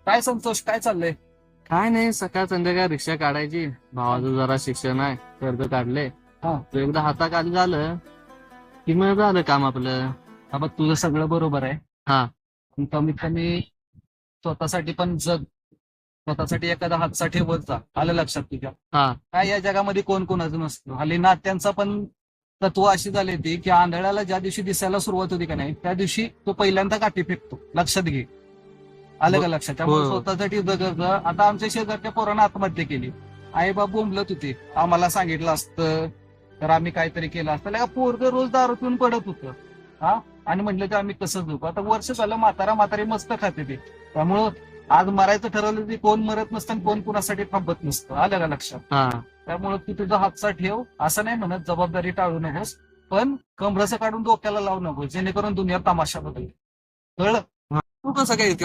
काय संतोष, काय चाललंय? काय नाही, सकाळ संध्याकाळ रिक्षा काढायची. भावाचं जरा शिक्षण आहे, कर्ज काढले. हा. तो एकदा हाताखाली झालं की मग झालं काम आपलं. हा, बघ तुझं सगळं बरोबर आहे. हा. पण कमीत कमी स्वतःसाठी पण जग, स्वतःसाठी एखादा हातचा ठेवत जा. आलं लक्षात तुझ्या? हा. काय या जगामध्ये कोण कोणाचं नसतं. हल्ली नात्यांचा पण तत्व अशी झाली ती की आंधळ्याला ज्या दिवशी दिसायला सुरुवात होती का नाही, त्या दिवशी तो पहिल्यांदा काठी फेकतो. लक्षात घे. आलं का लक्षात? त्यामुळे हो. स्वतःसाठी जगत जा. आता आमच्या शेजारच्या पोरानं आत्महत्या केली. आई बाप बोंबलत होते, आम्हाला सांगितलं असतं तर आम्ही काहीतरी केलं असतं. का पोरग रोज दारू पिऊन पडत होतं. हा, आणि म्हटलं तर आम्ही कसं झोपू. आता वर्ष झालं म्हातारी मस्त खाते ते. त्यामुळं आज मरायचं ठरवलं की कोण मरत नसतं आणि कोण कुणासाठी थांबत नसतं. आलं का लक्षात? हा. त्यामुळे तू तुझा हातचा ठेव. असं नाही म्हणत जबाबदारी टाळू नकोस, पण कमरचं काढून डोक्याला लावू नकोस, जेणेकरून दुनिया तमाशा बदल. कळलं? तू कसं काय